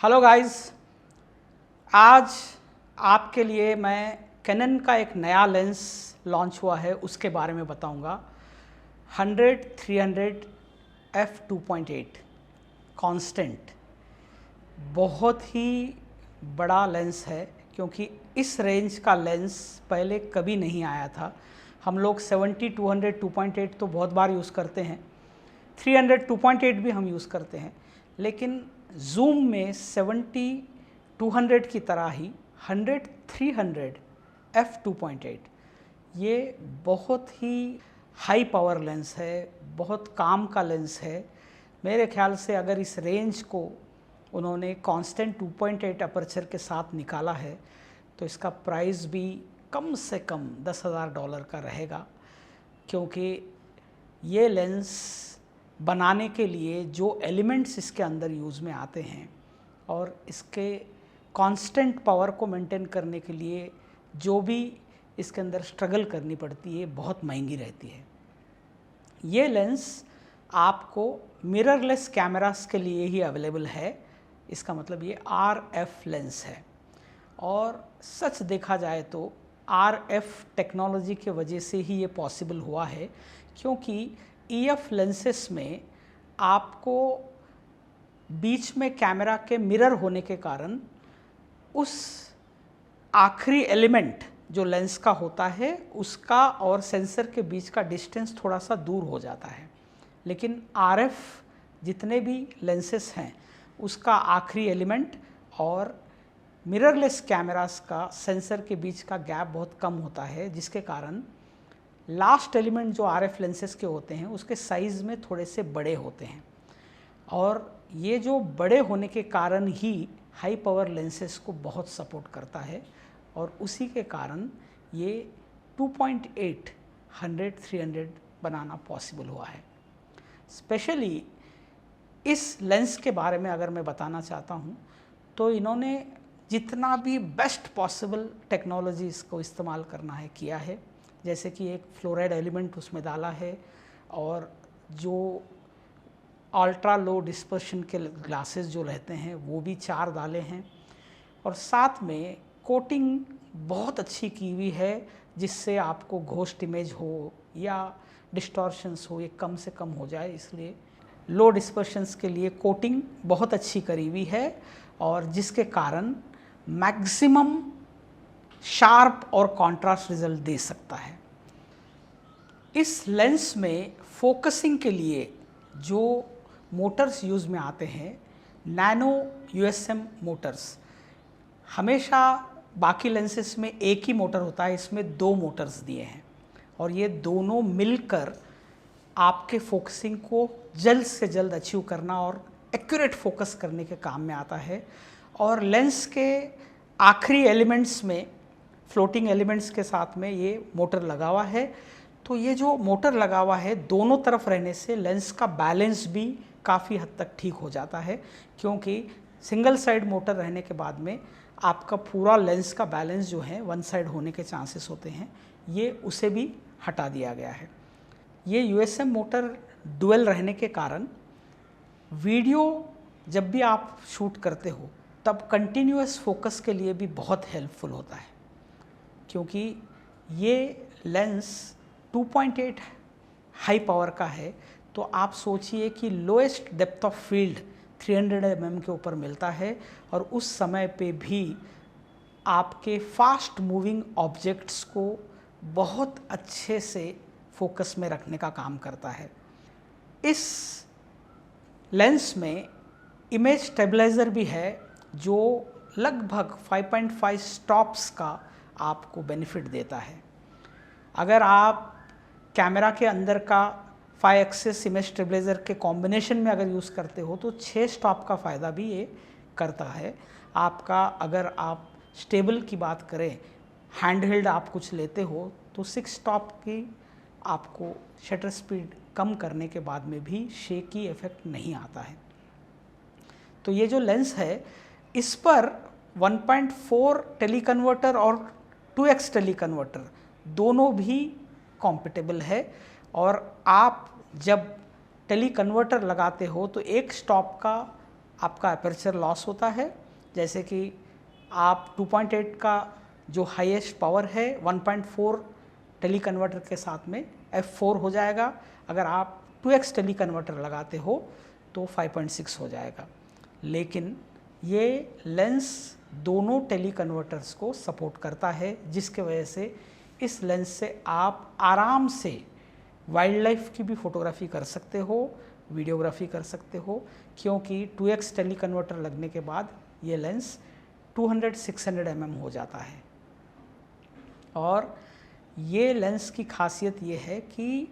Hello guys, आज आपके लिए मैं कैनन का एक नया लेंस लॉन्च हुआ है उसके बारे में बताऊंगा। 100-300 f2.8 कांस्टेंट बहुत ही बड़ा लेंस है क्योंकि इस रेंज का लेंस पहले कभी नहीं आया था। हम लोग 70-200 2.8 तो बहुत बार यूज़ करते हैं, 300 2.8 भी हम यूज़ करते हैं, लेकिन जूम में 70-200 की तरह ही 100-300 f2.8 ये बहुत ही हाई पावर लेंस है, बहुत काम का लेंस है। मेरे ख्याल से अगर इस रेंज को उन्होंने कांस्टेंट 2.8 अपर्चर के साथ निकाला है तो इसका प्राइस भी कम से कम $10,000 का रहेगा, क्योंकि ये लेंस बनाने के लिए जो एलिमेंट्स इसके अंदर यूज़ में आते हैं और इसके कांस्टेंट पावर को मेंटेन करने के लिए जो भी इसके अंदर स्ट्रगल करनी पड़ती है बहुत महंगी रहती है। ये लेंस आपको मिररलेस कैमरास के लिए ही अवेलेबल है। इसका मतलब ये RF लेंस है और सच देखा जाए तो RF टेक्नोलॉजी के वजह से ही ये पॉसिबल हुआ है, क्योंकि EF लेंसेस में आपको बीच में कैमरा के मिरर होने के कारण उस आखिरी एलिमेंट जो लेंस का होता है उसका और सेंसर के बीच का डिस्टेंस थोड़ा सा दूर हो जाता है। लेकिन RF जितने भी लेंसेस हैं उसका आखिरी एलिमेंट और मिररलेस कैमरास का सेंसर के बीच का गैप बहुत कम होता है, जिसके कारण लास्ट एलिमेंट जो RF लेंसेस के होते हैं उसके साइज़ में थोड़े से बड़े होते हैं और ये जो बड़े होने के कारण ही हाई पावर लेंसेस को बहुत सपोर्ट करता है और उसी के कारण ये 2.8 100-300 बनाना पॉसिबल हुआ है। स्पेशली इस लेंस के बारे में अगर मैं बताना चाहता हूँ तो इन्होंने जितना भी बेस्ट पॉसिबल टेक्नोलॉजी इसको इस्तेमाल करना है किया है, जैसे कि एक फ्लोराइड एलिमेंट उसमें डाला है और जो अल्ट्रा लो डिस्पर्शन के ग्लासेस जो रहते हैं वो भी 4 डाले हैं और साथ में कोटिंग बहुत अच्छी की हुई है जिससे आपको घोस्ट इमेज हो या डिस्टॉर्शंस हो ये कम से कम हो जाए, इसलिए लो डिस्पर्शंस के लिए कोटिंग बहुत अच्छी करी हुई है और जिसके कारण मैक्सिमम शार्प और कॉन्ट्रास्ट रिजल्ट दे सकता है। इस लेंस में फोकसिंग के लिए जो मोटर्स यूज़ में आते हैं नैनो USM मोटर्स, हमेशा बाकी लेंसेस में एक ही मोटर होता है, इसमें 2 मोटर्स दिए हैं और ये दोनों मिलकर आपके फोकसिंग को जल्द से जल्द अचीव करना और एक्यूरेट फोकस करने के काम में आता है। और लेंस के आखिरी एलिमेंट्स में फ्लोटिंग एलिमेंट्स के साथ में ये मोटर लगा हुआ है, तो ये जो मोटर लगा हुआ है दोनों तरफ रहने से लेंस का बैलेंस भी काफ़ी हद तक ठीक हो जाता है, क्योंकि सिंगल साइड मोटर रहने के बाद में आपका पूरा लेंस का बैलेंस जो है वन साइड होने के चांसेस होते हैं, ये उसे भी हटा दिया गया है। ये USM मोटर डुअल रहने के कारण वीडियो जब भी आप शूट करते हो तब कंटिन्यूअस फोकस के लिए भी बहुत हेल्पफुल होता है, क्योंकि ये लेंस 2.8 हाई पावर का है। तो आप सोचिए कि lowest depth of field 300 mm के ऊपर मिलता है और उस समय पे भी आपके फास्ट मूविंग ऑब्जेक्ट्स को बहुत अच्छे से फोकस में रखने का काम करता है। इस लेंस में इमेज स्टेबलाइज़र भी है जो लगभग 5.5 स्टॉप्स का आपको बेनिफिट देता है। अगर आप कैमरा के अंदर का 5 एक्सिस इमेज स्टेबलाइज़र के कॉम्बिनेशन में अगर यूज़ करते हो तो 6 स्टॉप का फ़ायदा भी ये करता है आपका। अगर आप स्टेबल की बात करें, हैंडहेल्ड आप कुछ लेते हो तो 6 स्टॉप की आपको शटर स्पीड कम करने के बाद में भी शेकी इफेक्ट नहीं आता है। तो ये जो लेंस है इस पर 1.4 टेलीकन्वर्टर और 2x टेलीकन्वर्टर दोनों भी कॉम्पिटेबल है और आप जब टेलीकन्वर्टर लगाते हो तो एक स्टॉप का आपका अपर्चर लॉस होता है। जैसे कि आप 2.8 का जो हाईएस्ट पावर है 1.4 टेली कन्वर्टर के साथ में f4 हो जाएगा। अगर आप 2x टेली कन्वर्टर लगाते हो तो 5.6 हो जाएगा। लेकिन ये लेंस दोनों टेली कन्वर्टर्स को सपोर्ट करता है, जिसके वजह से इस लेंस से आप आराम से वाइल्ड लाइफ की भी फोटोग्राफी कर सकते हो, वीडियोग्राफी कर सकते हो, क्योंकि 2x टेली कन्वर्टर लगने के बाद ये लेंस 200-600 mm हो जाता है। और ये लेंस की खासियत ये है कि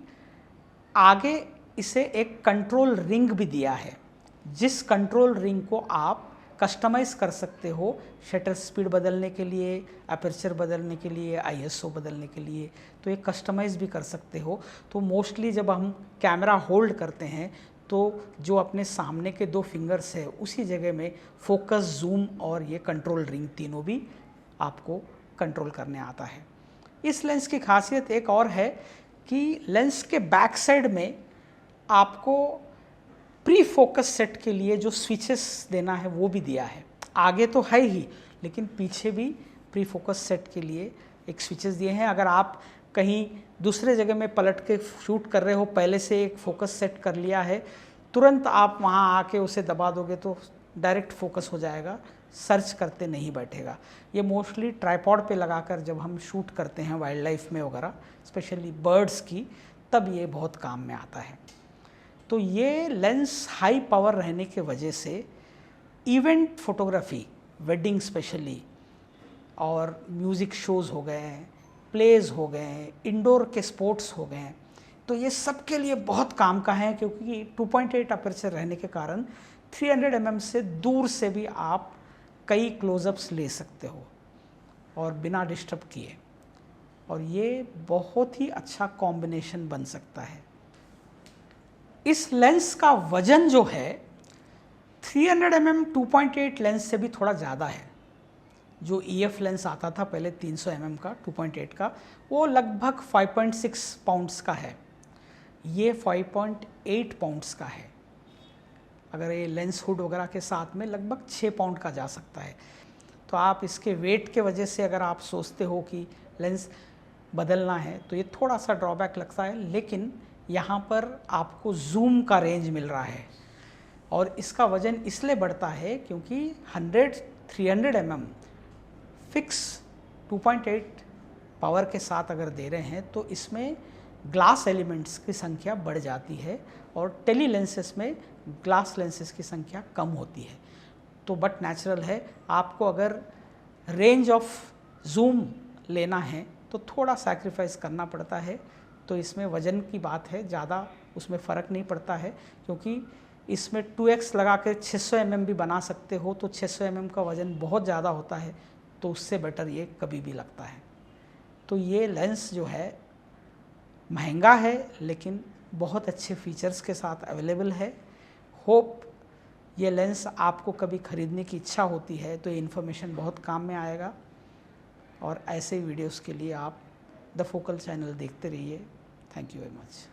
आगे इसे एक कंट्रोल रिंग भी दिया है, जिस कंट्रोल रिंग को आप कस्टमाइज़ कर सकते हो शटर स्पीड बदलने के लिए, अपर्चर बदलने के लिए, ISO बदलने के लिए, तो ये कस्टमाइज़ भी कर सकते हो। तो मोस्टली जब हम कैमरा होल्ड करते हैं तो जो अपने सामने के 2 फिंगर्स है उसी जगह में फोकस, जूम और ये कंट्रोल रिंग तीनों भी आपको कंट्रोल करने आता है। इस लेंस की खासियत एक और है कि लेंस के बैक साइड में आपको प्री फोकस सेट के लिए जो स्विचेस देना है वो भी दिया है। आगे तो है ही, लेकिन पीछे भी प्री फोकस सेट के लिए एक स्विचेस दिए हैं। अगर आप कहीं दूसरे जगह में पलट के शूट कर रहे हो, पहले से एक फोकस सेट कर लिया है, तुरंत आप वहाँ आके उसे दबा दोगे तो डायरेक्ट फोकस हो जाएगा, सर्च करते नहीं बैठेगा। ये मोस्टली ट्राइपॉड पे लगाकर जब हम शूट करते हैं वाइल्ड लाइफ में वगैरह, स्पेशली बर्ड्स की, तब ये बहुत काम में आता है। तो ये लेंस हाई पावर रहने के वजह से इवेंट फोटोग्राफी, वेडिंग स्पेशली, और म्यूज़िक शोज़ हो गए, प्लेज हो गए, इंडोर के स्पोर्ट्स हो गए, तो ये सब के लिए बहुत काम का है, क्योंकि 2.8 अपर्चर रहने के कारण 300 mm से दूर से भी आप कई क्लोजअप्स ले सकते हो और बिना डिस्टर्ब किए, और ये बहुत ही अच्छा कॉम्बिनेशन बन सकता है। इस लेंस का वजन जो है 300 mm 2.8 लेंस से भी थोड़ा ज़्यादा है। जो EF लेंस आता था पहले 300 mm का 2.8 का, वो लगभग 5.6 पाउंड्स का है, ये 5.8 पाउंड्स का है। अगर ये लेंस हुड वगैरह के साथ में लगभग 6 पाउंड का जा सकता है। तो आप इसके वेट के वजह से अगर आप सोचते हो कि लेंस बदलना है तो ये थोड़ा सा ड्रॉबैक लगता है, लेकिन यहाँ पर आपको जूम का रेंज मिल रहा है, और इसका वज़न इसलिए बढ़ता है क्योंकि 300 mm फिक्स 2.8 पावर के साथ अगर दे रहे हैं तो इसमें ग्लास एलिमेंट्स की संख्या बढ़ जाती है, और टेली लेंसेस में ग्लास लेंसेस की संख्या कम होती है। तो बट नेचुरल है, आपको अगर रेंज ऑफ जूम लेना है तो थोड़ा सैक्रिफाइस करना पड़ता है। तो इसमें वज़न की बात है, ज़्यादा उसमें फ़र्क नहीं पड़ता है, क्योंकि इसमें 2x लगा के 600 mm भी बना सकते हो, तो 600 mm का वज़न बहुत ज़्यादा होता है, तो उससे बेटर ये कभी भी लगता है। तो ये लेंस जो है महंगा है, लेकिन बहुत अच्छे फीचर्स के साथ अवेलेबल है। होप ये लेंस आपको कभी ख़रीदने की इच्छा होती है तो ये इन्फॉर्मेशन बहुत काम में आएगा, और ऐसे वीडियोस के लिए आप द फोकल चैनल देखते रहिए। Thank you very much.